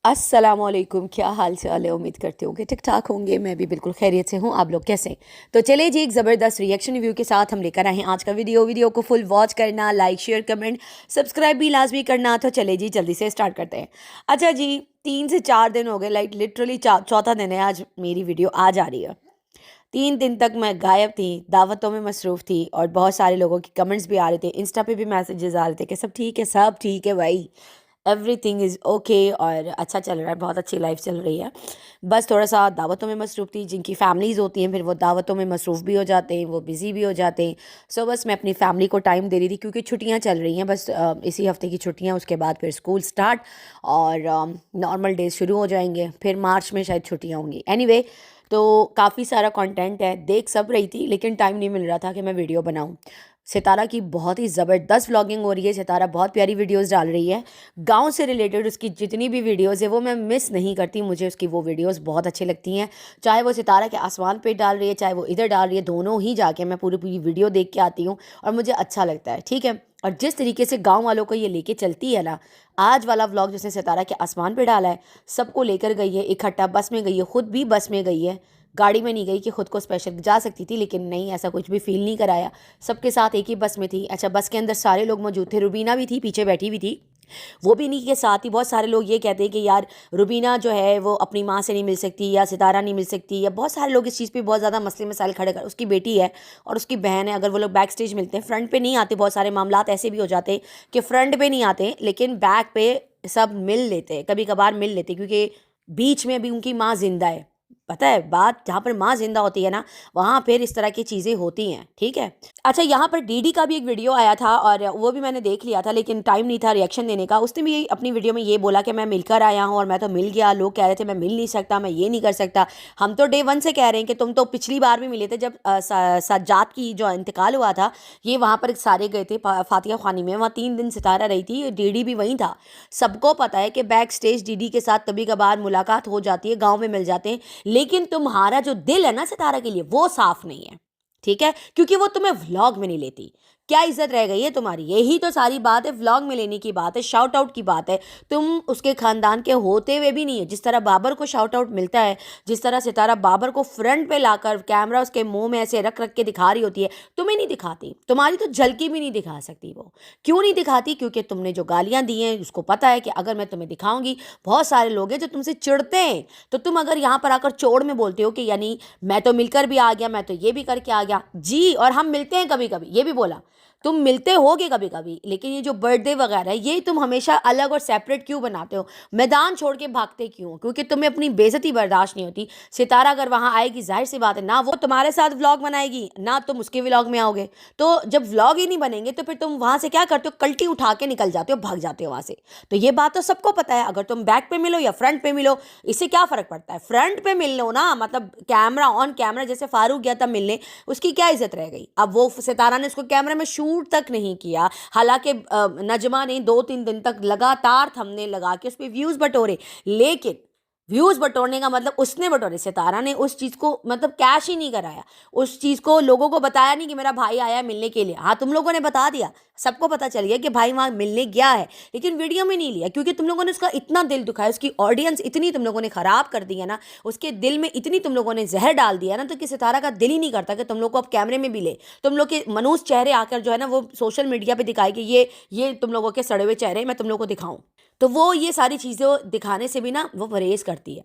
अस्सलामुअलैकुम, क्या हाल चाल है। उम्मीद करती हूँ कि ठीक ठाक होंगे। मैं भी बिल्कुल खैरियत से हूँ। आप लोग कैसे हैं? तो चले जी, एक ज़बरदस्त रिएक्शन रिव्यू के साथ हम लेकर आए हैं आज का वीडियो को फुल वॉच करना, लाइक शेयर कमेंट सब्सक्राइब भी लाजमी करना। तो चले जी, जल्दी से स्टार्ट करते हैं। अच्छा जी, 3 से 4 दिन हो गए, लाइक लिटरली चौथा दिन है आज मेरी वीडियो आ जा रही है। 3 दिन तक मैं गायब थी, दावतों में मसरूफ़ थी और बहुत सारे लोगों के कमेंट्स भी आ रहे थे, इंस्टा पे भी मैसेजेस आ रहे थे कि सब ठीक है भाई, एवरीथिंग इज़ ओके और अच्छा चल रहा है, बहुत अच्छी लाइफ चल रही है। बस थोड़ा सा दावतों में मसरूफ़ थी। जिनकी फैमिलीज़ होती हैं फिर वो दावतों में मसरूफ़ भी हो जाते हैं, वो बिज़ी भी हो जाते हैं। सो बस मैं अपनी फैमिली को टाइम दे रही थी क्योंकि छुट्टियां चल रही हैं। बस इसी हफ्ते की छुट्टियां, उसके बाद फिर स्कूल स्टार्ट और नॉर्मल डेज शुरू हो जाएंगे। फिर मार्च में शायद छुट्टियां होंगी। एनीवे, तो काफ़ी सारा कंटेंट है, देख सब रही थी लेकिन टाइम नहीं मिल रहा था कि मैं वीडियो बनाऊं। सितारा की बहुत ही ज़बरदस्त व्लॉगिंग हो रही है। सितारा बहुत प्यारी वीडियोस डाल रही है। गांव से रिलेटेड उसकी जितनी भी वीडियोस है वो मैं मिस नहीं करती। मुझे उसकी वो वीडियोस बहुत अच्छी लगती हैं। चाहे वो सितारा के आसमान पे डाल रही है, चाहे वो इधर डाल रही है, दोनों ही जाके मैं पूरी पूरी वीडियो देख के आती हूँ और मुझे अच्छा लगता है। ठीक है। और जिस तरीके से गाँव वालों को ये लेके चलती है ना, आज वाला व्लॉग जिसने सितारा के आसमान पे डाला है, सबको लेकर गई है इकट्ठा, बस में गई है, खुद भी बस में गई है, गाड़ी में नहीं गई कि खुद को स्पेशल जा सकती थी, लेकिन नहीं, ऐसा कुछ भी फील नहीं कराया। सबके साथ एक ही बस में थी। अच्छा, बस के अंदर सारे लोग मौजूद थे, रुबीना भी थी, पीछे बैठी हुई थी, वो भी नहीं के साथ ही। बहुत सारे लोग ये कहते हैं कि यार रुबीना जो है वो अपनी माँ से नहीं मिल सकती या सितारा नहीं मिल सकती, या बहुत सारे लोग इस चीज़ पे बहुत ज़्यादा मसले मसाइल खड़े कर। उसकी बेटी है और उसकी बहन है, अगर वो लोग बैक स्टेज मिलते हैं, फ्रंट पे नहीं आते। बहुत सारे मामला ऐसे भी हो जाते हैं कि फ्रंट पे नहीं आते लेकिन बैक पे सब मिल लेते हैं, कभी कभार मिल लेते, क्योंकि बीच में अभी उनकी माँ जिंदा है। पता है बात, जहाँ पर माँ जिंदा होती है ना, वहाँ फिर इस तरह की चीज़ें होती हैं। ठीक है। अच्छा, यहाँ पर डीडी का भी एक वीडियो आया था और वो भी मैंने देख लिया था, लेकिन टाइम नहीं था रिएक्शन देने का। उसने भी अपनी वीडियो में ये बोला कि मैं मिलकर आया हूँ और मैं तो मिल गया। लोग कह रहे थे मैं मिल नहीं सकता, मैं ये नहीं कर सकता। हम तो डे 1 से कह रहे हैं कि तुम तो पिछली बार भी मिले थे जब सज्जाद की जो इंतकाल हुआ था, ये वहाँ पर सारे गए थे फातिया खानी में। वहाँ 3 दिन सितारा रही थी, डीडी भी वहीं था। सबको पता है कि बैक स्टेज डीडी के साथ कभी कभार मुलाकात हो जाती है, गाँव में मिल जाते हैं, लेकिन तुम्हारा जो दिल है ना सितारा के लिए, वो साफ नहीं है। ठीक है, क्योंकि वो तुम्हें व्लॉग में नहीं लेती। क्या इज्जत रह गई है तुम्हारी? यही तो सारी बात है, व्लॉग में लेने की बात है, शाउट आउट की बात है। तुम उसके खानदान के होते हुए भी नहीं है। जिस तरह बाबर को शाउट आउट मिलता है, जिस तरह सितारा बाबर को फ्रंट पे लाकर कैमरा उसके मुंह में ऐसे रख रख के दिखा रही होती है, तुम्हें नहीं दिखाती। तुम्हारी तो झलकी भी नहीं दिखा सकती वो। क्यों नहीं दिखाती? क्योंकि तुमने जो गालियां दी हैं, उसको पता है कि अगर मैं तुम्हें दिखाऊंगी, बहुत सारे लोग हैं जो तुमसे चिढ़ते हैं। तो तुम अगर यहाँ पर आकर चोड़ में बोलते हो कि यानी मैं तो मिलकर भी आ गया, मैं तो ये भी करके आ गया जी, और हम मिलते हैं कभी कभी, ये भी बोला। तुम मिलते होगे कभी कभी, लेकिन ये जो बर्थडे वगैरह है, ये तुम हमेशा अलग और सेपरेट क्यों बनाते हो? मैदान छोड़ के भागते क्यों? क्योंकि तुम्हें अपनी बेइज्जती बर्दाश्त नहीं होती। सितारा अगर वहां आएगी, जाहिर सी बात है ना वो तुम्हारे साथ व्लॉग बनाएगी ना तुम उसके व्लॉग में आओगे। तो जब व्लॉग ही नहीं बनेंगे तो फिर तुम वहां से क्या करते हो? कल्टी उठा के निकल जाते हो, भाग जाते हो वहां से। तो ये बात तो सबको पता है। अगर तुम बैक पे मिलो या फ्रंट पे मिलो, इससे क्या फर्क पड़ता है? फ्रंट पे मिल लो ना, मतलब कैमरा ऑन कैमरा, जैसे फारूक गया था मिलने, उसकी क्या इज्जत रह गई? अब वो सितारा ने उसको कैमरे में शूट तक नहीं किया। हालांकि नजमा ने 2-3 दिन तक लगातार थंबनेल लगा के उस पर व्यूज बटोरे, लेकिन व्यूज बटोरने का मतलब उसने बटोरे, सितारा ने उस चीज को मतलब कैश ही नहीं कराया। उस चीज को लोगों को बताया नहीं कि मेरा भाई आया मिलने के लिए। हाँ, तुम लोगों ने बता दिया, सबको पता चल गया कि भाई वहां मिलने गया है, लेकिन वीडियो में नहीं लिया क्योंकि तुम लोगों ने उसका इतना दिल दुखाया, उसकी ऑडियंस इतनी तुम लोगों ने खराब कर दी है ना, उसके दिल में इतनी तुम लोगों ने जहर डाल दिया ना, तो कि सितारा का दिल ही नहीं करता कि तुम लोग को अब कैमरे में भी ले, तुम लोग के मनूस चेहरे आकर जो है ना वो सोशल मीडिया पे दिखाए कि ये तुम लोगों के सड़े हुए चेहरे मैं तुम लोग को दिखाऊं। तो वो ये सारी चीज़ें दिखाने से भी ना वो परहेज करती है।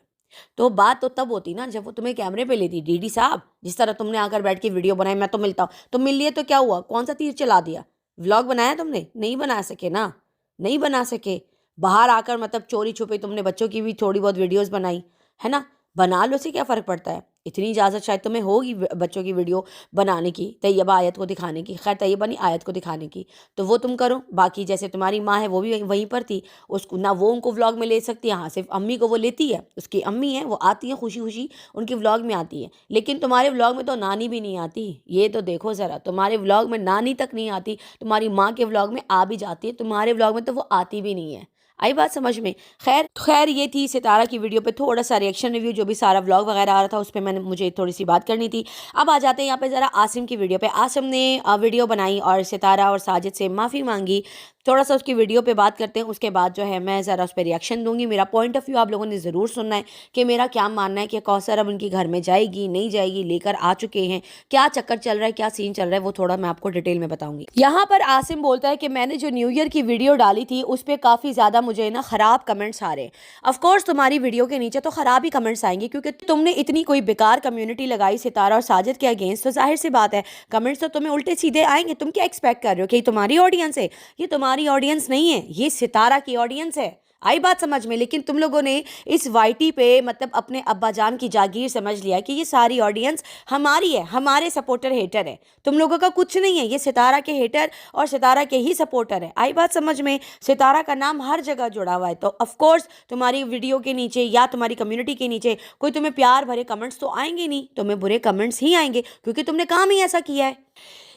तो बात तो तब होती ना जब वो तुम्हें कैमरे पे लेती। डीडी साहब, जिस तरह तुमने आकर बैठ के वीडियो बनाई, मैं तो मिलता हूँ, तुम मिल लिए तो क्या हुआ? कौन सा तीर चला दिया? व्लॉग बनाया तुमने? नहीं बना सके ना, नहीं बना सके। बाहर आकर मतलब चोरी छुपे तुमने बच्चों की भी थोड़ी बहुत वीडियोस बनाई है ना, बना लो, से क्या फ़र्क पड़ता है? इतनी इजाज़त शायद तुम्हें होगी बच्चों की वीडियो बनाने की, तैयबा आयत को दिखाने की। खैर, तैयबा नहीं, आयत को दिखाने की, तो वो तुम करो। बाकी जैसे तुम्हारी माँ है वो भी वहीं पर थी, उसको ना वो उनको व्लॉग में ले सकती है, हाँ सिर्फ अम्मी को वो लेती है। उसकी अम्मी है, वो आती है खुशी खुशी उनके व्लॉग में आती है, लेकिन तुम्हारे व्लॉग में तो नानी भी नहीं आती। ये तो देखो ज़रा, तुम्हारे व्लॉग में नानी तक नहीं आती, तुम्हारी माँ के व्लॉग में आ भी जाती है, तुम्हारे व्लॉग में तो वो आती भी नहीं है। आई बात समझ में? खैर खैर, ये थी सितारा की वीडियो पे थोड़ा सा रिएक्शन रिव्यू, जो भी सारा व्लॉग वगैरह आ रहा था उस पर मुझे थोड़ी सी बात करनी थी। अब आ जाते हैं यहाँ पे ज़रा आसिम की वीडियो पे। आसिम ने वीडियो बनाई और सितारा और साजिद से माफ़ी मांगी थोड़ा सा उसकी वीडियो पे बात करते हैं, उसके बाद जो है मैं ज़रा उस पर रिएक्शन दूंगी। मेरा पॉइंट ऑफ व्यू आप लोगों ने ज़रूर सुनना है कि मेरा क्या मानना है कि कौसर अब उनकी घर में जाएगी नहीं जाएगी, लेकर आ चुके हैं, क्या चक्कर चल रहा है, क्या सीन चल रहा है, वो थोड़ा मैं आपको डिटेल में बताऊंगी। यहाँ पर आसिम बोलता है कि मैंने जो न्यू ईयर की वीडियो डाली थी उस पर काफ़ी ज़्यादा मुझे ना ख़राब कमेंट्स आ रहे हैं। ऑफकोर्स तुम्हारी वीडियो के नीचे तो ख़राब ही कमेंट्स आएंगे क्योंकि तुमने इतनी कोई बेकार कम्युनिटी लगाई सितारा और साजिद के अगेंस्ट, तो जाहिर सी बात है कमेंट्स तो तुम्हें उल्टे सीधे आएंगे। तुम क्या एक्सपेक्ट कर रहे हो कि ये तुम्हारी ऑडियंस है? ये तुम्हारी ऑडियंस नहीं है, ये सितारा की ऑडियंस है। आई बात समझ में? लेकिन तुम लोगों ने इस वाईटी पे मतलब अपने अब्बा जान की जागीर समझ लिया कि ये सारी ऑडियंस हमारी है, हमारे सपोर्टर हेटर है। तुम लोगों का कुछ नहीं है, ये सितारा के हेटर और सितारा के ही सपोर्टर है। आई बात समझ में? सितारा का नाम हर जगह जुड़ा हुआ है, तो ऑफकोर्स तुम्हारी वीडियो के नीचे या तुम्हारी कम्युनिटी के नीचे कोई तुम्हें प्यार भरे कमेंट्स तो आएंगे नहीं, तुम्हें बुरे कमेंट्स ही आएंगे क्योंकि तुमने काम ही ऐसा किया है।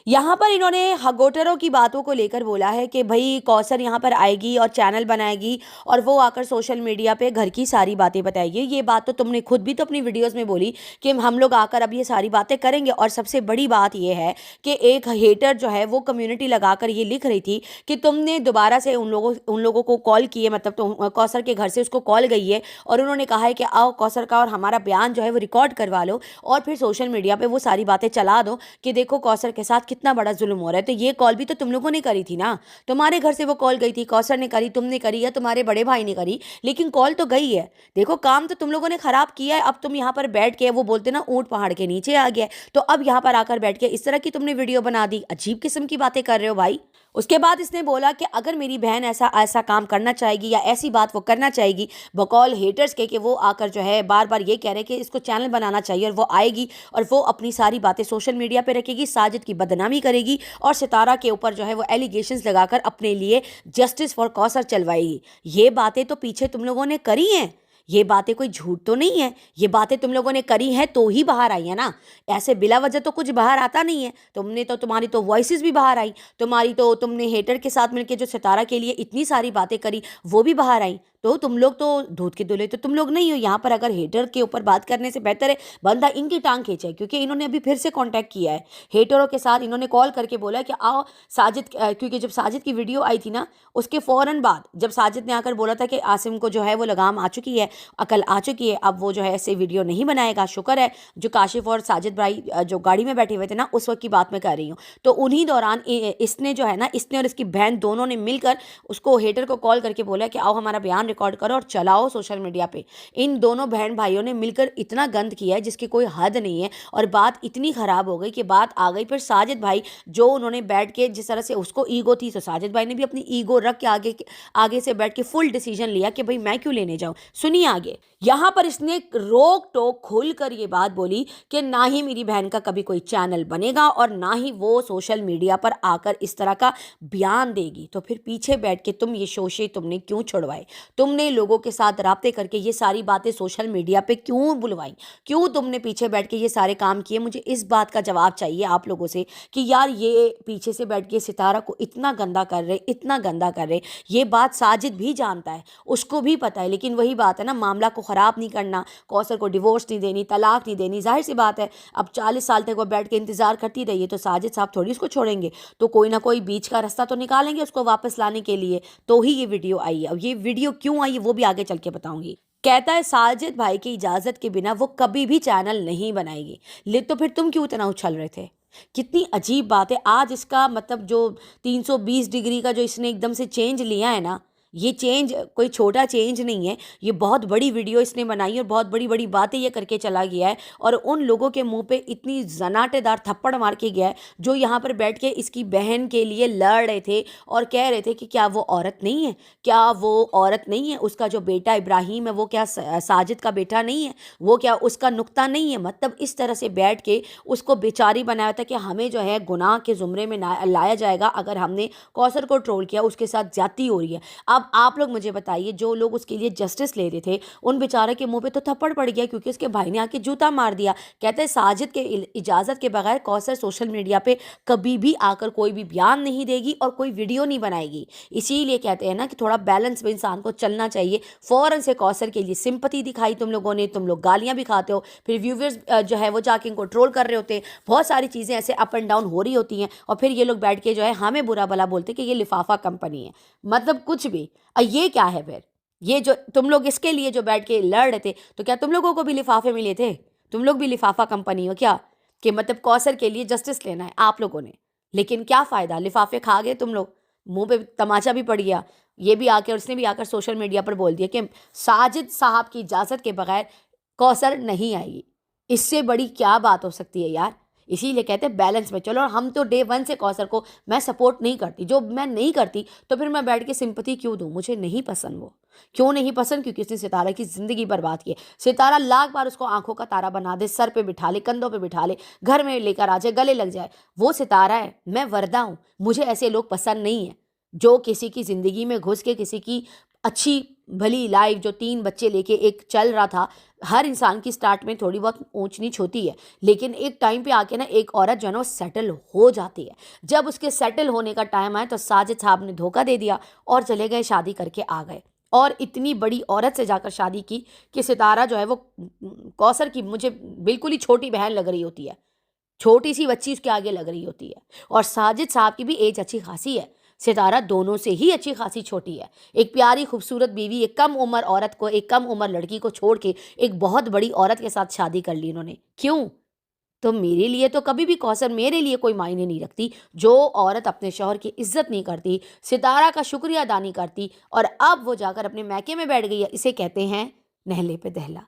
यहाँ पर इन्होंने हगोटरों की बातों को लेकर बोला है कि भाई कौसर यहाँ पर आएगी और चैनल बनाएगी और वो आकर सोशल मीडिया पे घर की सारी बातें बताएगी। ये बात तो तुमने खुद भी तो अपनी वीडियोस में बोली कि हम लोग आकर अब ये सारी बातें करेंगे। और सबसे बड़ी बात ये है कि एक हेटर जो है वो कम्युनिटी लगाकर ये लिख रही थी कि तुमने दोबारा से उन लोगों को कॉल किए, मतलब तो कौसर के घर से उसको कॉल गई है और उन्होंने कहा है कि आओ कौसर का और हमारा बयान जो है वो रिकॉर्ड करवा लो और फिर सोशल मीडिया पर वो सारी बातें चला दो कि देखो कौसर के साथ कितना बड़ा जुल्म हो रहा है। तो ये कॉल भी तो तुम लोगों ने करी थी ना, तुम्हारे घर से वो कॉल गई थी, कौसर ने करी, तुमने करी या तुम्हारे बड़े भाई ने करी, लेकिन कॉल तो गई है। देखो काम तो तुम लोगों ने खराब किया है। अब तुम यहाँ पर बैठ के, वो बोलते ना ऊंट पहाड़ के नीचे आ गया, तो अब यहाँ पर आकर बैठ के इस तरह की तुमने वीडियो बना दी। अजीब किस्म की बातें कर रहे हो भाई। उसके बाद इसने बोला कि अगर मेरी बहन ऐसा ऐसा काम करना चाहेगी या ऐसी बात वो करना चाहेगी बकौल हेटर्स के कि वो आकर जो है बार बार ये कह रहे कि इसको चैनल बनाना चाहिए, और वो आएगी और वो अपनी सारी बातें सोशल मीडिया पे रखेगी, साजिद की बदनामी करेगी और सितारा के ऊपर जो है वो एलिगेशंस लगाकर अपने लिए जस्टिस फॉर कौसर चलवाएगी। ये बातें तो पीछे तुम लोगों ने करी हैं, ये बातें कोई झूठ तो नहीं है, ये बातें तुम लोगों ने करी हैं तो ही बाहर आई है ना। ऐसे बिला वजह तो कुछ बाहर आता नहीं है। तुमने तो, तुम्हारी तो वॉइसेस भी बाहर आई, तुम्हारी तो, तुमने हेटर के साथ मिलकर जो सितारा के लिए इतनी सारी बातें करी वो भी बाहर आई। तो तुम लोग तो दूध के दूल्हे तो तुम लोग नहीं हो। यहाँ पर अगर हेटर के ऊपर बात करने से बेहतर है बंदा इनकी टांग खींचे, क्योंकि इन्होंने अभी फिर से कांटेक्ट किया है हेटरों के साथ। इन्होंने कॉल करके बोला कि आओ साजिद, क्योंकि जब साजिद की वीडियो आई थी ना उसके फ़ौरन बाद जब साजिद ने आकर बोला था कि आसिम को जो है वो लगाम आ चुकी है, अकल आ चुकी है, अब वो जो है ऐसे वीडियो नहीं बनाएगा। शुक्र है जो काशिफ और साजिद भाई जो गाड़ी में बैठे हुए थे ना, उस वक्त की बात मैं कर रही हूँ, तो उन्हीं दौरान इसने जो है ना, इसने और इसकी बहन दोनों ने मिलकर उसको हेटर को कॉल करके बोला कि आओ हमारा बयान रिकॉर्ड करो और चलाओ सोशल मीडिया पे। इन दोनों बहन भाइयों ने मिलकर इतना गंद किया है जिसकी कोई हद नहीं है, और बात इतनी ख़राब हो गई कि बात आ गई फिर साजिद भाई, जो उन्होंने बैठ के जिस तरह से उसको ईगो थी, तो साजिद भाई ने भी अपनी ईगो रख के आगे से बैठ के फुल डिसीजन लिया कि भाई मैं क्यों लेने जाऊं। सुनिए आगे, यहाँ पर इसने रोक टोक खुल कर ये बात बोली कि ना ही मेरी बहन का कभी कोई चैनल बनेगा और ना ही वो सोशल मीडिया पर आकर इस तरह का बयान देगी। तो फिर पीछे बैठ के तुम ये शोशे तुमने क्यों छुड़वाए? तुमने लोगों के साथ राब्ते करके ये सारी बातें सोशल मीडिया पे क्यों बुलवाई? क्यों तुमने पीछे बैठ के ये सारे काम किए? मुझे इस बात का जवाब चाहिए आप लोगों से कि यार ये पीछे से बैठ के सितारा को इतना गंदा कर रहे, इतना गंदा कर रहे। ये बात साजिद भी जानता है, उसको भी पता है, लेकिन वही बात है ना, मामला को ख़राब नहीं करना, कौसर को डिवोर्स नहीं देनी, तलाक नहीं देनी। जाहिर सी बात है अब 40 साल तक वो बैठ के इंतज़ार करती रही है, तो साजिद साहब थोड़ी उसको छोड़ेंगे, तो कोई ना कोई बीच का रास्ता तो निकालेंगे उसको वापस लाने के लिए। तो ही ये वीडियो आई है। अब ये वीडियो क्यों आई है वो भी आगे चल के बताऊंगी। कहता है साजिद भाई की इजाज़त के बिना वो कभी भी चैनल नहीं बनाएगी। ले तो फिर तुम क्यों इतना उछल रहे थे? कितनी अजीब बात है। आज इसका मतलब जो 320 डिग्री का जो इसने एकदम से चेंज लिया है ना, ये चेंज कोई छोटा चेंज नहीं है, ये बहुत बड़ी वीडियो इसने बनाई और बहुत बड़ी बड़ी बातें ये करके चला गया है, और उन लोगों के मुंह पे इतनी जनाटेदार थप्पड़ मार के गया है जो यहाँ पर बैठ के इसकी बहन के लिए लड़ रहे थे और कह रहे थे कि क्या वो औरत नहीं है, क्या वो औरत नहीं है, उसका जो बेटा इब्राहिम है वो क्या साजिद का बेटा नहीं है, वो क्या उसका नुक्ता नहीं है। मतलब इस तरह से बैठ के उसको बेचारी बनाया था कि हमें जो है गुनाह के ज़ुमरे में लाया जाएगा अगर हमने कौसर को ट्रोल किया, उसके साथ ज्यादती हो रही है। अब आप लोग मुझे बताइए, जो लोग उसके लिए जस्टिस ले रहे थे उन बेचारे के मुंह पे तो थप्पड़ पड़ गया, क्योंकि उसके भाई ने आके जूता मार दिया। कहते हैं साजिद के इजाज़त के बगैर कौसर सोशल मीडिया पे कभी भी आकर कोई भी बयान नहीं देगी और कोई वीडियो नहीं बनाएगी। इसीलिए कहते हैं ना कि थोड़ा बैलेंस में इंसान को चलना चाहिए। फ़ौरन से कौसर के लिए सिंपैथी दिखाई तुम लोगों ने, तुम लोग गालियाँ भी खाते हो, फिर व्यूवर्स जो है वो जाके इनको ट्रोल कर रहे होते हैं, बहुत सारी चीज़ें ऐसे अप एंड डाउन हो रही होती हैं, और फिर ये लोग बैठ के जो है हमें बुरा भला बोलते कि ये लिफाफा कंपनी है, मतलब कुछ भी। ये क्या है फिर? ये जो तुम लोग इसके लिए जो बैठ के लड़ रहे थे, तो क्या तुम लोगों को भी लिफाफे मिले थे? तुम लोग भी लिफाफा कंपनी हो क्या, कि मतलब कौसर के लिए जस्टिस लेना है आप लोगों ने? लेकिन क्या फ़ायदा, लिफाफे खा गए तुम लोग, मुंह पे तमाचा भी पड़ गया। ये भी आके और उसने भी आकर सोशल मीडिया पर बोल दिया कि साजिद साहब की इजाज़त के बगैर कौसर नहीं आएगी। इससे बड़ी क्या बात हो सकती है यार? इसीलिए कहते हैं बैलेंस में चलो। और हम तो डे वन से कौसर को मैं सपोर्ट नहीं करती, जो मैं नहीं करती तो फिर मैं बैठ के सिंपैथी क्यों दूँ? मुझे नहीं पसंद वो। क्यों नहीं पसंद? क्योंकि उसने सितारा की ज़िंदगी बर्बाद की है। सितारा लाख बार उसको आंखों का तारा बना दे, सर पे बिठा ले, कंधों पे बिठा ले, घर में लेकर आ जाए, गले लग जाए, वो सितारा है, मैं वरदा हूँ। मुझे ऐसे लोग पसंद नहीं है जो किसी की ज़िंदगी में घुस के किसी की अच्छी भली लाइफ, जो 3 बच्चे लेके एक चल रहा था। हर इंसान की स्टार्ट में थोड़ी बहुत ऊंच नीच होती है, लेकिन एक टाइम पे आके ना एक औरत जो है ना वो सेटल हो जाती है। जब उसके सेटल होने का टाइम आया तो साजिद साहब ने धोखा दे दिया और चले गए, शादी करके आ गए, और इतनी बड़ी औरत से जाकर शादी की कि सितारा जो है वो कौसर की मुझे बिल्कुल ही छोटी बहन लग रही होती है, छोटी सी बच्ची उसके आगे लग रही होती है। और साजिद साहब की भी एज अच्छी खासी है, सितारा दोनों से ही अच्छी खासी छोटी है। एक प्यारी खूबसूरत बीवी, एक कम उम्र औरत को, एक कम उम्र लड़की को छोड़ के एक बहुत बड़ी औरत के साथ शादी कर ली इन्होंने। क्यों? तो मेरे लिए तो कभी भी कौसर मेरे लिए कोई मायने नहीं रखती। जो औरत अपने शौहर की इज्जत नहीं करती, सितारा का शुक्रिया अदा नहीं करती, और अब वो जाकर अपने मैके में बैठ गई है, इसे कहते हैं नहले पे दहला।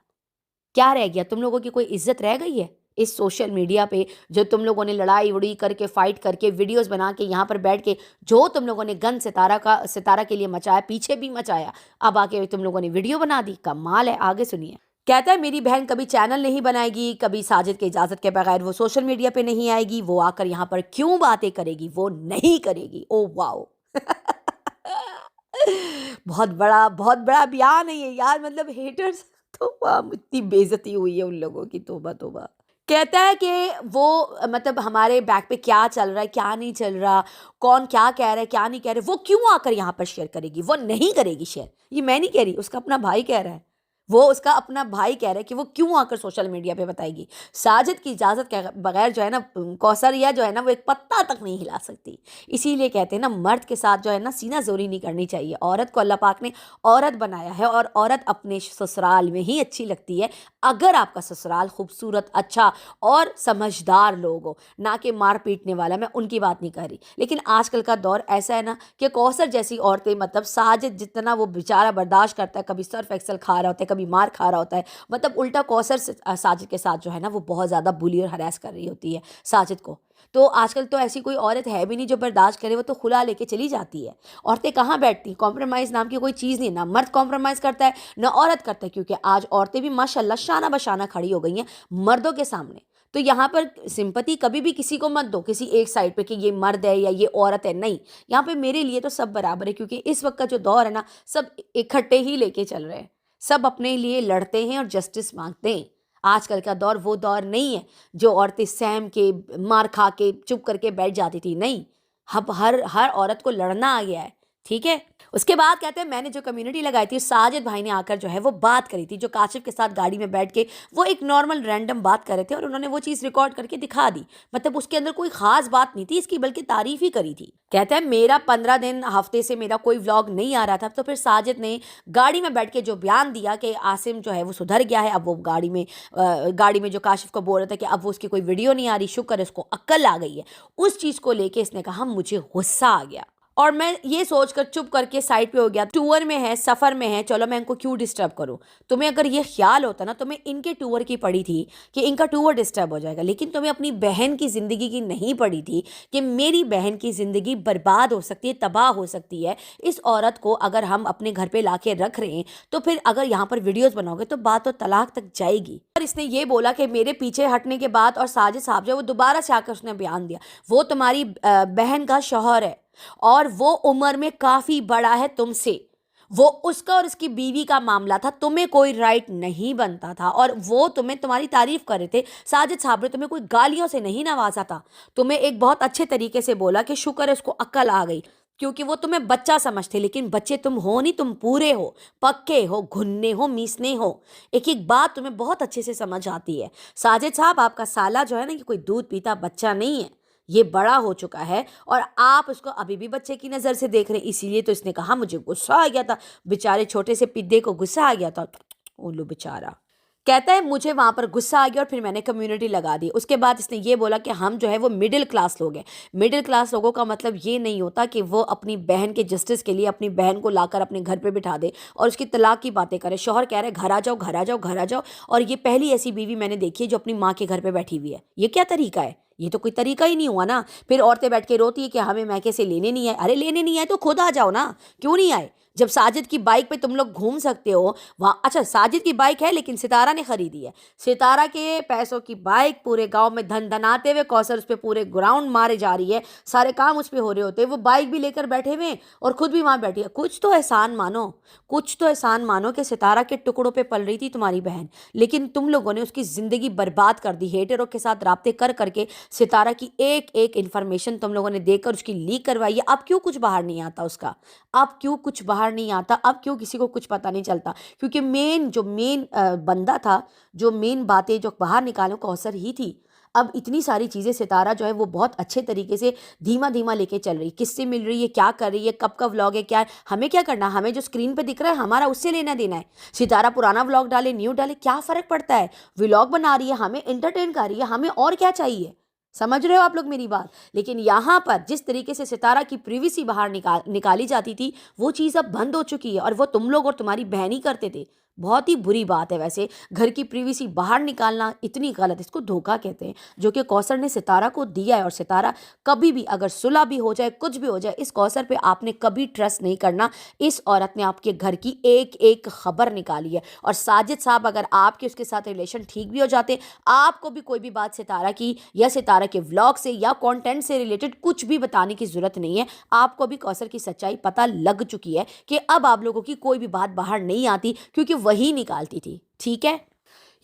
क्या रह गया? तुम लोगों की कोई इज्जत रह गई है इस सोशल मीडिया पे? जो तुम लोगों ने लड़ाई उड़ी करके, फाइट करके, वीडियोस बना के यहाँ पर बैठ के जो तुम लोगों ने गन सितारा के लिए मचाया, पीछे भी मचाया, अब आके तुम लोगों ने वीडियो बना दी। कमाल है। आगे सुनिए। कहता है मेरी बहन कभी चैनल नहीं बनाएगी, कभी साजिद के इजाज़त के बगैर वो सोशल मीडिया पे नहीं आएगी, वो आकर यहाँ पर क्यों बातें करेगी? वो नहीं करेगी। ओ वाओ बहुत बड़ा बयान है ये यार, मतलब हेटर्स तो वाह, इतनी बेइज्जती हुई है उन लोगों की, तौबा तौबा। कहता है कि वो मतलब हमारे बैक पे क्या चल रहा है, क्या नहीं चल रहा, कौन क्या कह रहा है, क्या नहीं कह रहे, वो क्यों आकर यहाँ पर शेयर करेगी? वो नहीं करेगी शेयर। ये मैं नहीं कह रही, उसका अपना भाई कह रहा है, वो उसका अपना भाई कह रहा है कि वो क्यों आकर सोशल मीडिया पे बताएगी। साजिद की इजाज़त के बगैर जो है ना कौसरिया जो है ना वो एक पत्ता तक नहीं हिला सकती। इसीलिए कहते हैं ना मर्द के साथ जो है ना सीना जोरी नहीं करनी चाहिए। औरत को अल्लाह पाक ने औरत बनाया है, और औरत अपने ससुराल में ही अच्छी लगती है, अगर आपका ससुराल खूबसूरत, अच्छा और समझदार लोग हो, ना कि मार पीटने वाला। मैं उनकी बात नहीं कर रही, लेकिन आजकल का दौर ऐसा है ना कि कौसर जैसी औरतें, मतलब साजिद जितना वो बेचारा बर्दाश्त करता है, कभी सर्फ एक्सल खा रहा होता है, कभी मार खा रहा होता है, मतलब उल्टा कौसर साजिद के साथ जो है ना वो बहुत ज़्यादा बुली और हरास कर रही होती है साजिद को। तो आजकल तो ऐसी कोई औरत है भी नहीं जो बर्दाश्त करे, वो तो खुला लेके चली जाती है। औरतें कहाँ बैठती? कॉम्प्रोमाइज़ नाम की कोई चीज़ नहीं, ना मर्द कॉम्प्रोमाइज़ करता है ना औरत करता है, क्योंकि आज औरतें भी माशाल्लाह शाना बशाना खड़ी हो गई हैं मर्दों के सामने। तो यहाँ पर सिंपैथी कभी भी किसी को मत दो किसी एक साइड पे कि ये मर्द है या ये औरत है, नहीं। यहाँ पे मेरे लिए तो सब बराबर है, क्योंकि इस वक्त का जो दौर है ना सब इकट्ठे ही लेके चल रहे हैं, सब अपने लिए लड़ते हैं और जस्टिस मांगते हैं। आजकल का दौर वो दौर नहीं है जो औरतें सहम के, मार खा के, चुप करके बैठ जाती थी, नहीं। अब हर हर औरत को लड़ना आ गया है, ठीक है। उसके बाद कहते हैं मैंने जो कम्युनिटी लगाई थी, साजिद भाई ने आकर जो है वो बात करी थी, जो काशिफ के साथ गाड़ी में बैठ के वो एक नॉर्मल रैंडम बात कर रहे थे, और उन्होंने वो चीज़ रिकॉर्ड करके दिखा दी। मतलब उसके अंदर कोई खास बात नहीं थी इसकी, बल्कि तारीफ ही करी थी। कहता है मेरा 15 दिन हफ्ते से मेरा कोई व्लॉग नहीं आ रहा था, तो फिर साजिद ने गाड़ी में बैठ के जो बयान दिया कि आसिम जो है वो सुधर गया है, अब वो गाड़ी में जो काशिफ को बोल रहा था कि अब वो उसकी कोई वीडियो नहीं आ रही, शुक्र है उसको अक्ल आ गई है, उस चीज़ को लेके इसने कहा मुझे गुस्सा आ गया, और मैं ये सोचकर चुप करके साइड पे हो गया। टूर में है, सफ़र में है, चलो मैं इनको क्यों डिस्टर्ब करूं। तुम्हें अगर ये ख्याल होता ना, तो मैं इनके टूर की पड़ी थी कि इनका टूर डिस्टर्ब हो जाएगा, लेकिन तुम्हें अपनी बहन की ज़िंदगी की नहीं पड़ी थी कि मेरी बहन की ज़िंदगी बर्बाद हो सकती है, तबाह हो सकती है। इस औरत को अगर हम अपने घर पर ला के रख रहे हैं, तो फिर अगर यहाँ पर वीडियोज़ बनाओगे तो बात तो तलाक तक जाएगी। और इसने ये बोला कि मेरे पीछे हटने के बाद, और साजिद साहब जो वो दोबारा से आकर उसने बयान दिया, वो तुम्हारी बहन का शौहर है और वो उम्र में काफ़ी बड़ा है तुमसे, वो उसका और उसकी बीवी का मामला था, तुम्हें कोई राइट नहीं बनता था। और वो तुम्हें तुम्हारी तारीफ कर रहे थे। साजिद साहब ने तुम्हें कोई गालियों से नहीं नवाजा था, तुम्हें एक बहुत अच्छे तरीके से बोला कि शुक्र है उसको अक्ल आ गई, क्योंकि वो तुम्हें बच्चा समझते, लेकिन बच्चे तुम हो नहीं, तुम पूरे हो, पक्के हो, घुनने हो, मीसने हो। एक एक बात तुम्हें बहुत अच्छे से समझ आती है। साजिद साहब, आपका साला जो है ना, ये कोई दूध पीता बच्चा नहीं है, ये बड़ा हो चुका है और आप उसको अभी भी बच्चे की नज़र से देख रहे हैं। इसीलिए तो इसने कहा मुझे गुस्सा आ गया था, बेचारे छोटे से पिद्दे को गुस्सा आ गया था। उल्लू बेचारा कहता है मुझे वहाँ पर गुस्सा आ गया और फिर मैंने कम्युनिटी लगा दी। उसके बाद इसने ये बोला कि हम जो है वो मिडिल क्लास लोग हैं। मिडिल क्लास लोगों का मतलब ये नहीं होता कि वो अपनी बहन के जस्टिस के लिए अपनी बहन को लाकर अपने घर पे बिठा दे और उसकी तलाक की बातें करे। शौहर कह रहा है घर आ जाओ, घर आ जाओ, घर आ जाओ, और ये पहली ऐसी बीवी मैंने देखी है जो अपनी माँ के घर पर बैठी हुई है। ये क्या तरीका है? ये तो कोई तरीका ही नहीं हुआ ना। फिर औरतें बैठ के रोती है कि हमें मैके से लेने नहीं आए। अरे लेने नहीं आए तो खुद आ जाओ ना, क्यों नहीं आए? जब साजिद की बाइक पे तुम लोग घूम सकते हो वहाँ। अच्छा, साजिद की बाइक है लेकिन सितारा ने खरीदी है। सितारा के पैसों की बाइक पूरे गांव में धन धनाते हुए कौसर उस पर पूरे ग्राउंड मारे जा रही है, सारे काम उस पर हो रहे होते हैं, वो बाइक भी लेकर बैठे हुए और खुद भी वहाँ बैठी है। कुछ तो एहसान मानो, कुछ तो एहसान मानो कि सितारा के टुकड़ों पे पल रही थी तुम्हारी बहन, लेकिन तुम लोगों ने उसकी ज़िंदगी बर्बाद कर दी। हेटरों के साथ राब्ते कर करके सितारा की एक एक इन्फॉर्मेशन तुम लोगों ने देकर उसकी लीक करवाई है। अब क्यों कुछ बाहर नहीं आता उसका? अब क्यों कुछ बाहर नहीं आता? अब क्यों किसी को कुछ पता नहीं चलता? क्योंकि मेन बंदा था, जो मेन बातें जो बाहर निकालो कौसर ही थी। अब इतनी सारी चीज़ें सितारा जो है वो बहुत अच्छे तरीके से धीमा धीमा लेके चल रही, किससे मिल रही है, क्या कर रही है, कब का व्लॉग है, क्या है, हमें क्या करना, हमें जो स्क्रीन पे दिख रहा है हमारा उससे लेना देना है। सितारा पुराना व्लॉग डाले, न्यू डाले, क्या फ़र्क पड़ता है? व्लॉग बना रही है, हमें एंटरटेन कर रही है, हमें और क्या चाहिए? समझ रहे हो आप लोग मेरी बात? लेकिन यहाँ पर जिस तरीके से सितारा की प्रिवेसी बाहर निकाली जाती थी, वो चीज़ अब बंद हो चुकी है और वो तुम लोग और तुम्हारी बहन ही करते थे। बहुत ही बुरी बात है वैसे, घर की प्रिवेसी बाहर निकालना इतनी गलत, इसको धोखा कहते हैं, जो कि कौसर ने सितारा को दिया है। और सितारा कभी भी अगर सुलह भी हो जाए, कुछ भी हो जाए, इस कौसर पे आपने कभी ट्रस्ट नहीं करना। इस औरत ने आपके घर की एक एक खबर निकाली है। और साजिद साहब, अगर आपके उसके साथ रिलेशन ठीक भी हो जाते, आपको भी कोई भी बात सितारा की या सितारा के व्लॉग से या कंटेंट से रिलेटेड कुछ भी बताने की ज़रूरत नहीं है। आपको भी कौसर की सच्चाई पता लग चुकी है कि अब आप लोगों की कोई भी बात बाहर नहीं आती, क्योंकि वही निकालती थी। ठीक है,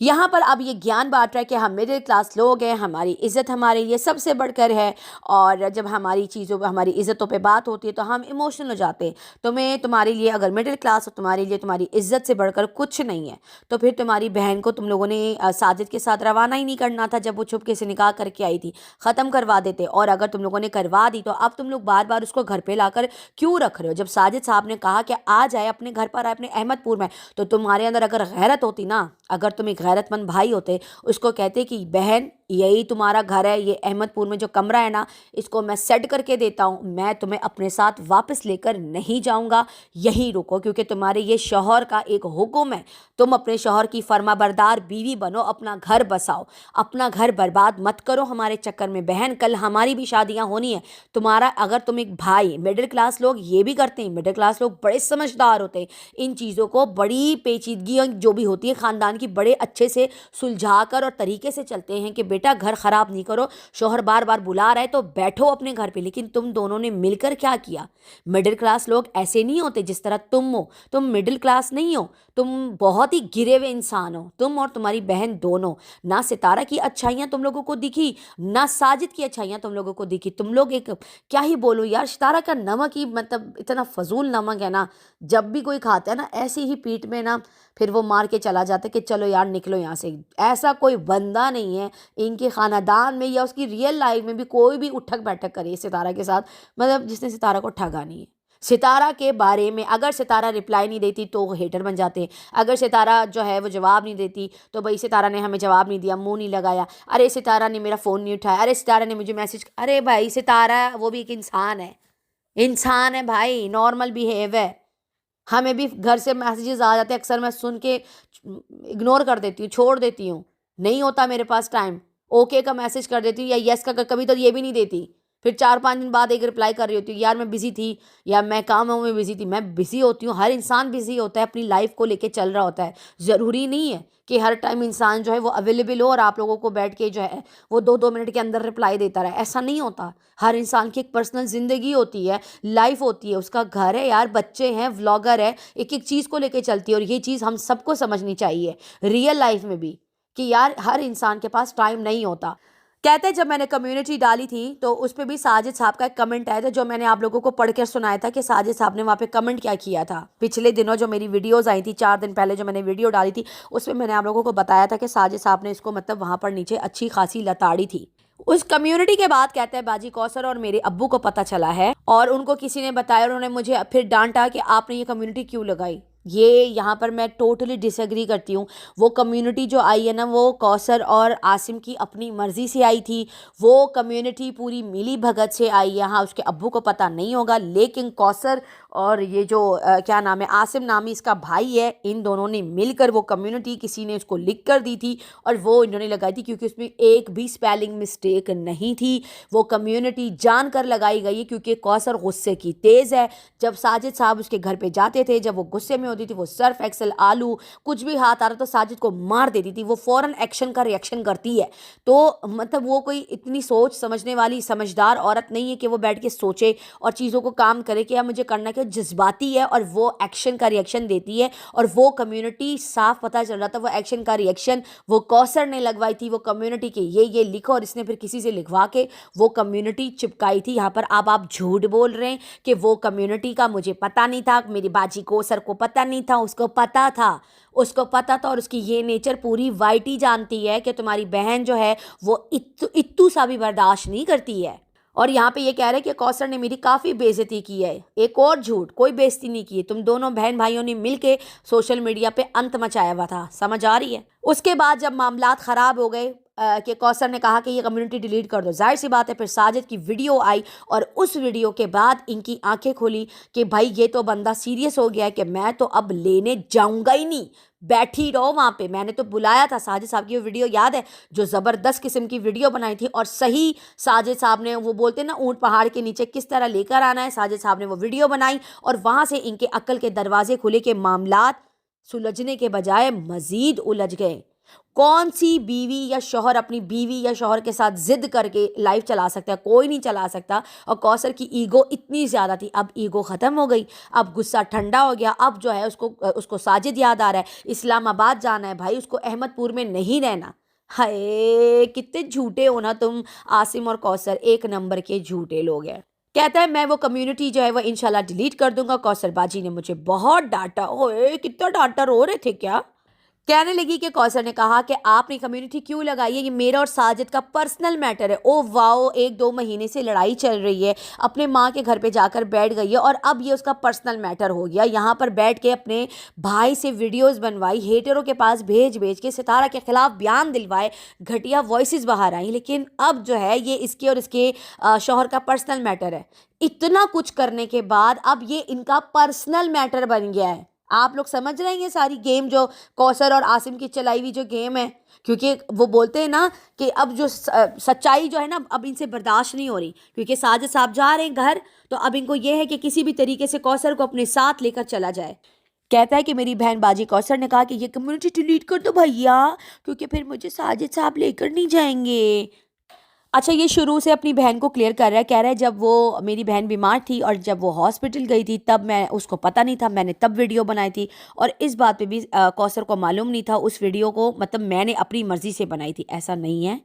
यहाँ पर अब ये ज्ञान बांट रहा है कि हम मिडिल क्लास लोग हैं, हमारी इज़्ज़त हमारे लिए सबसे बढ़कर है। और जब हमारी चीज़ों हमारी इज़्ज़तों पे बात होती है तो हम इमोशनल हो जाते हैं। तुम्हारे लिए अगर मिडिल क्लास हो, तुम्हारे लिए तुम्हारी इज़्ज़त से बढ़कर कुछ नहीं है। तो फिर तुम्हारी बहन को तुम लोगों ने साजिद के साथ रवाना ही नहीं करना था। जब वो चुपके से निकाह करके आई थी, ख़त्म करवा देते। और अगर तुम लोगों ने करवा दी तो अब तुम लोग बार बार उसको घर पर लाकर क्यों रख रहे हो? जब साजिद साहब ने कहा कि आ जाए अपने घर पर, आए अपने अहमदपुर में, तो तुम्हारे अंदर अगर गैरत होती ना, अगर तुम एक गैरतमंद भाई होते, उसको कहते कि बहन यही तुम्हारा घर है, ये अहमदपुर में जो कमरा है ना, इसको मैं सेट करके देता हूँ, मैं तुम्हें अपने साथ वापस लेकर नहीं जाऊँगा, यहीं रुको, क्योंकि तुम्हारे ये शौहर का एक हुक्म है। तुम अपने शौहर की फर्माबरदार बीवी बनो, अपना घर बसाओ, अपना घर बर्बाद मत करो हमारे चक्कर में। बहन, कल हमारी भी शादियाँ होनी है। तुम्हारा अगर तुम एक भाई, मिडिल क्लास लोग ये भी करते हैं, मिडिल क्लास लोग बड़े समझदार होते हैं, इन चीज़ों को बड़ी पेचीदगी जो भी होती है ख़ानदान की, बड़े अच्छे से सुलझा कर और तरीके से चलते हैं कि बेटा घर ख़राब नहीं करो, शौहर बार बार बुला रहा है तो बैठो अपने घर पे। लेकिन तुम दोनों ने मिलकर क्या किया? मिडिल क्लास लोग ऐसे नहीं होते जिस तरह तुम हो। तुम मिडिल क्लास नहीं हो, तुम बहुत ही गिरे हुए इंसान हो, तुम और तुम्हारी बहन दोनों। ना सितारा की अच्छाइयाँ तुम लोगों को दिखी, ना साजिद की अच्छाइयाँ तुम लोगों को दिखी। तुम लोग एक, क्या ही बोलो यार, सितारा का नमक ही मतलब इतना फजूल नमक है ना, जब भी कोई खाता है ना ऐसे ही पीठ में ना फिर वो मार के चला जाता है कि चलो यार निकलो यहाँ से। ऐसा कोई बंदा नहीं है इनके ख़ानदान में या उसकी रियल लाइफ में भी कोई भी उठक बैठक करे सितारा के साथ, मतलब जिसने सितारा को ठगा नहीं है। सितारा के बारे में अगर सितारा रिप्लाई नहीं देती तो वो हेटर बन जाते हैं। अगर सितारा जो है वो जवाब नहीं देती तो भाई सितारा ने हमें जवाब नहीं दिया, मुंह नहीं लगाया, अरे सितारा ने मेरा फ़ोन नहीं उठाया, अरे सितारा ने मुझे मैसेज, अरे भाई सितारा वो भी एक इंसान है, इंसान है भाई, नॉर्मल बिहेव है। हमें भी घर से मैसेजेस आ जाते हैं, अक्सर मैं सुन के इग्नोर कर देती हूँ, छोड़ देती हूँ, नहीं होता मेरे पास टाइम, ओके का मैसेज कर देती हूँ या यस का, कभी तो ये भी नहीं देती। फिर 4-5 दिन बाद एक रिप्लाई कर रही होती हूँ, यार मैं बिज़ी थी या मैं काम में बिज़ी थी। मैं बिज़ी होती हूँ, हर इंसान बिज़ी होता है, अपनी लाइफ को लेके चल रहा होता है। ज़रूरी नहीं है कि हर टाइम इंसान जो है वो अवेलेबल हो और आप लोगों को बैठ के जो है वो 2-2 मिनट के अंदर रिप्लाई देता रहे, ऐसा नहीं होता। हर इंसान की एक पर्सनल ज़िंदगी होती है, लाइफ होती है, उसका घर है यार, बच्चे हैं, व्लॉगर है, एक-एक चीज़ को लेके चलती है और ये चीज़ हम सबको समझनी चाहिए, रियल लाइफ में भी, कि यार हर इंसान के पास टाइम नहीं होता। कहते हैं जब मैंने कम्युनिटी डाली थी तो उस पे भी साजिद साहब का एक कमेंट आया था, जो मैंने आप लोगों को पढ़ कर सुनाया था कि साजिद साहब ने वहाँ पे कमेंट क्या किया था। पिछले दिनों जो मेरी वीडियोस आई थी, 4 दिन पहले जो मैंने वीडियो डाली थी, उसमें मैंने आप लोगों को बताया था कि साजिद साहब ने इसको मतलब वहाँ पर नीचे अच्छी खासी लताड़ी थी। उस कम्युनिटी के बाद कहते हैं बाजी कौसर और मेरे अब्बू को पता चला है और उनको किसी ने बताया और उन्होंने मुझे फिर डांटा कि आपने ये कम्युनिटी क्यों लगाई। ये यहाँ पर मैं टोटली डिसएग्री करती हूँ। वो कम्युनिटी जो आई है ना, वो कौसर और आसिम की अपनी मर्ज़ी से आई थी। वो कम्युनिटी पूरी मिली भगत से आई है। हाँ, उसके अब्बू को पता नहीं होगा, लेकिन कौसर और ये जो क्या नाम है, आसिम नामी इसका भाई है, इन दोनों ने मिलकर वो कम्युनिटी, किसी ने उसको लिख कर दी थी और वो इन्होंने लगाई थी, क्योंकि उसमें एक भी स्पेलिंग मिस्टेक नहीं थी। वो कम्युनिटी जान कर लगाई गई है क्योंकि कौसर गुस्से की तेज़ है। जब साजिद साहब उसके घर पे जाते थे, जब वो गुस्से में होती थी, वो सर्फ एक्सल आलू कुछ भी हाथ आ रहा तो साजिद को मार देती थी। वो फ़ौरन एक्शन का रिएक्शन करती है। तो मतलब वो कोई इतनी सोच समझने वाली समझदार औरत नहीं है कि वो बैठ के सोचे और चीज़ों को काम करे कि यार मुझे करना क्या। जज्बाती है और वो एक्शन का रिएक्शन देती है। और वो कम्युनिटी साफ पता चल रहा था, वो एक्शन का रिएक्शन वो कौसर ने लगवाई थी। वो कम्युनिटी के ये लिखो और इसने फिर किसी से लिखवा के वो कम्युनिटी चिपकाई थी यहाँ पर। अब आप झूठ बोल रहे हैं कि वो कम्युनिटी का मुझे पता नहीं था, मेरी बाजी कौसर को पता नहीं था। उसको पता था, उसको पता था। और उसकी ये नेचर पूरी वाइटी जानती है कि तुम्हारी बहन जो है वो इत्तू सा भी बर्दाश्त नहीं करती है। और यहाँ पे ये कह रहे हैं कि कौसर ने मेरी काफ़ी बेइज्जती की है। एक और झूठ, कोई बेइज्जती नहीं की है, तुम दोनों बहन भाइयों ने मिलके सोशल मीडिया पे अंत मचाया हुआ था, समझ आ रही है। उसके बाद जब मामलात ख़राब हो गए कि कौसर ने कहा कि ये कम्युनिटी डिलीट कर दो, जाहिर सी बात है फिर साजिद की वीडियो आई और उस वीडियो के बाद इनकी आंखें खुली कि भाई ये तो बंदा सीरियस हो गया है कि मैं तो अब लेने जाऊंगा ही नहीं, बैठी रहो वहाँ पे। मैंने तो बुलाया था, साजिद साहब की वो वीडियो याद है जो ज़बरदस्त किस्म की वीडियो बनाई थी। और सही साजिद साहब ने, वो बोलते ना ऊँट पहाड़ के नीचे किस तरह लेकर आना है, साजिद साहब ने वो वीडियो बनाई और वहाँ से इनके अक्ल के दरवाजे खुले के मामलात सुलझने के बजाय मज़ीद उलझ गए। कौन सी बीवी या शौहर अपनी बीवी या शौहर के साथ जिद करके लाइफ चला सकता है? कोई नहीं चला सकता। और कौसर की ईगो इतनी ज़्यादा थी, अब ईगो ख़त्म हो गई, अब गुस्सा ठंडा हो गया। अब जो है उसको साजिद याद आ रहा है, इस्लामाबाद जाना है भाई, उसको अहमदपुर में नहीं रहना। हाय कितने झूठे हो ना तुम आसिम और कौसर, एक नंबर के झूठे लोग हैं। कहता है मैं वो कम्युनिटी जो है वो इंशाल्लाह डिलीट कर दूंगा। कौसर बाजी ने मुझे बहुत डांटा। ओए कितना डांटा, रो रहे थे क्या? कहने लगी कि कौसर ने कहा कि आपने कम्युनिटी क्यों लगाई है, ये मेरा और साजिद का पर्सनल मैटर है। ओ वाओ, 1-2 महीने से लड़ाई चल रही है, अपने माँ के घर पे जाकर बैठ गई है और अब ये उसका पर्सनल मैटर हो गया। यहाँ पर बैठ के अपने भाई से वीडियोस बनवाई, हेटरों के पास भेज भेज के सितारा के खिलाफ बयान दिलवाए, घटिया वॉइसेस बाहर आई। लेकिन अब जो है ये इसके और इसके शौहर का पर्सनल मैटर है। इतना कुछ करने के बाद अब ये इनका पर्सनल मैटर बन गया है। आप लोग समझ रहे हैं ये सारी गेम जो कौसर और आसिम की चलाई हुई जो गेम है? क्योंकि वो बोलते हैं ना कि अब जो सच्चाई जो है ना अब इनसे बर्दाश्त नहीं हो रही, क्योंकि साजिद साहब जा रहे हैं घर, तो अब इनको ये है कि किसी भी तरीके से कौसर को अपने साथ लेकर चला जाए। कहता है कि मेरी बहन बाजी कौसर ने कहा कि ये कम्युनिटी डिलीट कर दो भैया, क्योंकि फिर मुझे साजिद साहब लेकर नहीं जाएंगे। अच्छा, ये शुरू से अपनी बहन को क्लियर कर रहा है, कह रहा है जब वो मेरी बहन बीमार थी और जब वो हॉस्पिटल गई थी तब मैं उसको पता नहीं था, मैंने तब वीडियो बनाई थी। और इस बात पे भी कौसर को मालूम नहीं था, उस वीडियो को मतलब मैंने अपनी मर्ज़ी से बनाई थी। ऐसा नहीं है,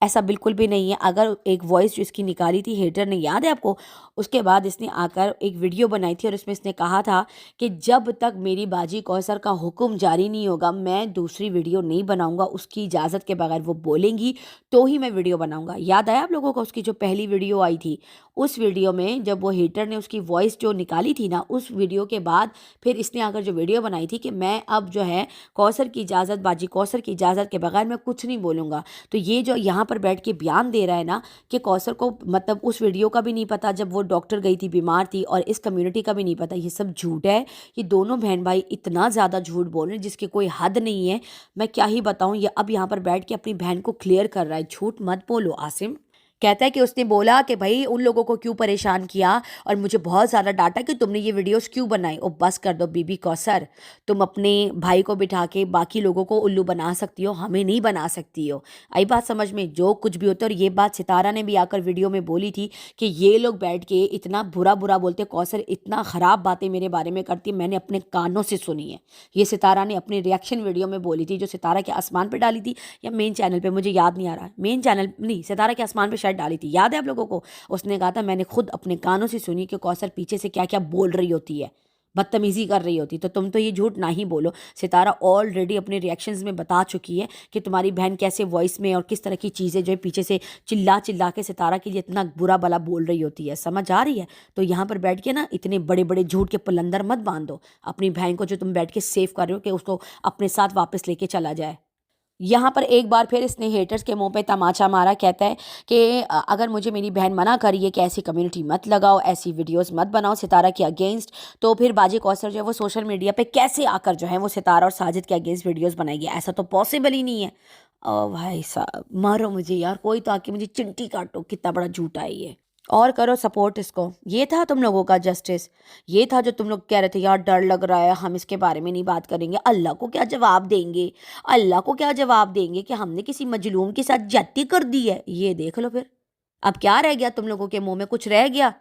ऐसा बिल्कुल भी नहीं है। अगर एक वॉइस जो इसकी निकाली थी हेटर ने, याद है आपको, उसके बाद इसने आकर एक वीडियो बनाई थी और उसमें इसने कहा था कि जब तक मेरी बाजी कौसर का हुक्म जारी नहीं होगा मैं दूसरी वीडियो नहीं बनाऊँगा, उसकी इजाज़त के बगैर वो बोलेंगी तो ही मैं वीडियो बनाऊँगा। याद आया आप लोगों को उसकी जो पहली वीडियो आई थी, उस वीडियो में जब वो हेटर ने उसकी वॉइस जो निकाली थी ना, उस वीडियो के बाद फिर इसने आकर जो वीडियो बनाई थी कि मैं अब जो है कौसर की इजाज़त, बाजी कौसर की इजाज़त के बगैर मैं कुछ नहीं बोलूँगा। तो ये जो यहाँ पर बैठ के बयान दे रहा है ना कि कौसर को मतलब उस वीडियो का भी नहीं पता जब वो डॉक्टर गई थी, बीमार थी, और इस कम्युनिटी का भी नहीं पता, ये सब झूठ है। ये दोनों बहन भाई इतना ज़्यादा झूठ बोल रहे हैं जिसकी कोई हद नहीं है। मैं क्या ही बताऊँ, ये अब यहाँ पर बैठ के अपनी बहन को क्लियर कर रहा है। झूठ मत बोलो आसिम, कहता है कि उसने बोला कि भाई उन लोगों को क्यों परेशान किया और मुझे बहुत ज़्यादा डांटा कि तुमने ये वीडियोस क्यों बनाई। ओ बस कर दो बीबी कौसर, तुम अपने भाई को बिठा के बाकी लोगों को उल्लू बना सकती हो, हमें नहीं बना सकती हो। आई बात समझ में? जो कुछ भी होता है। और ये बात सितारा ने भी आकर वीडियो में बोली थी कि ये लोग बैठ के इतना बुरा बुरा बोलते, कौसर इतना ख़राब बातें मेरे बारे में करती, मैंने अपने कानों से सुनी है। ये सितारा ने अपनी रिएक्शन वीडियो में बोली थी, जो सितारा के आसमान पर डाली थी या मेन चैनल पर, मुझे याद नहीं आ रहा। मेन चैनल नहीं, सितारा के आसमान पर शायद डाली थी, याद है आप लोगों को? उसने कहा था मैंने खुद अपने कानों से सुनी कि कौसर पीछे से क्या क्या बोल रही होती है, बदतमीजी कर रही होती। तो तुम तो ये झूठ ना ही बोलो। सितारा ऑलरेडी अपने रिएक्शंस में बता चुकी है कि तुम्हारी बहन कैसे वॉइस में और किस तरह की चीज़ें जो है पीछे से चिल्ला चिल्ला के सितारा के लिए इतना बुरा भला बोल रही होती है। समझ आ रही है? तो यहाँ पर बैठ के ना इतने बड़े बड़े झूठ के पुलंदर मत बांधो अपनी बहन को, जो तुम बैठ के सेव कर रहे हो कि उसको अपने साथ वापस लेके चला जाए। यहाँ पर एक बार फिर इसने हेटर्स के मुंह पे तमाचा मारा। कहता है कि अगर मुझे मेरी बहन मना करी है कि ऐसी कम्युनिटी मत लगाओ, ऐसी वीडियोस मत बनाओ सितारा के अगेंस्ट, तो फिर बाजी कौसर जो है वो सोशल मीडिया पे कैसे आकर जो है वो सितारा और साजिद के अगेंस्ट वीडियोस बनाएगी? ऐसा तो पॉसिबल ही नहीं है। ओ भाई साहब मारो मुझे यार, कोई तो आके मुझे चिंटी काटो, कितना बड़ा झूठा है ये। और करो सपोर्ट इसको। ये था तुम लोगों का जस्टिस? ये था जो तुम लोग कह रहे थे यार डर लग रहा है, हम इसके बारे में नहीं बात करेंगे? अल्लाह को क्या जवाब देंगे? अल्लाह को क्या जवाब देंगे कि हमने किसी मजलूम के साथ ज्यादती कर दी है? ये देख लो फिर, अब क्या रह गया तुम लोगों के मुंह में? कुछ रह गया?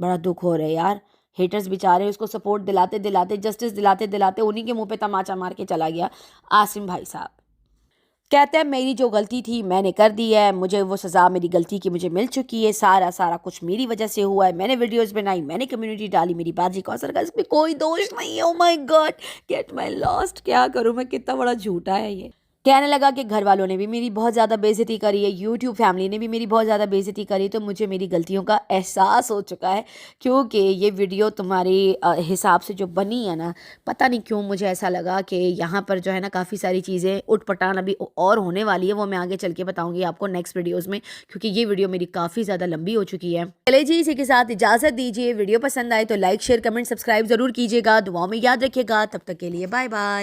बड़ा दुख हो रहा है यार। हेटर्स बेचारे उसको सपोर्ट दिलाते दिलाते, जस्टिस दिलाते दिलाते उन्हीं के मुंह पे तमाचा मार के चला गया आसिम भाई साहब। कहते हैं मेरी जो गलती थी मैंने कर दी है, मुझे वो सज़ा मेरी गलती की मुझे मिल चुकी है, सारा सारा कुछ मेरी वजह से हुआ है, मैंने वीडियोस बनाई, मैंने कम्युनिटी डाली, मेरी बाजी कौसर का इसमें कोई दोष नहीं है। Oh my God, gate my lost. क्या करूँ मैं, कितना बड़ा झूठा है ये। कहने लगा कि घर वालों ने भी मेरी बहुत ज़्यादा बेइज्जती करी है, यूट्यूब फैमिली ने भी मेरी बहुत ज़्यादा बेइज्जती करी, तो मुझे मेरी गलतियों का एहसास हो चुका है। क्योंकि ये वीडियो तुम्हारे हिसाब से जो बनी है ना, पता नहीं क्यों मुझे ऐसा लगा कि यहाँ पर जो है ना काफ़ी सारी चीज़ें उटपटांग अभी और होने वाली है, वो मैं आगे चल के बताऊँगी आपको नेक्स्ट वीडियोज़ में, क्योंकि ये वीडियो मेरी काफ़ी ज़्यादा लंबी हो चुकी है। चले जी, इसी के साथ इजाज़त दीजिए। वीडियो पसंद आए तो लाइक शेयर कमेंट सब्सक्राइब ज़रूर कीजिएगा, दुआओं में याद रखिएगा। तब तक के लिए बाय बाय।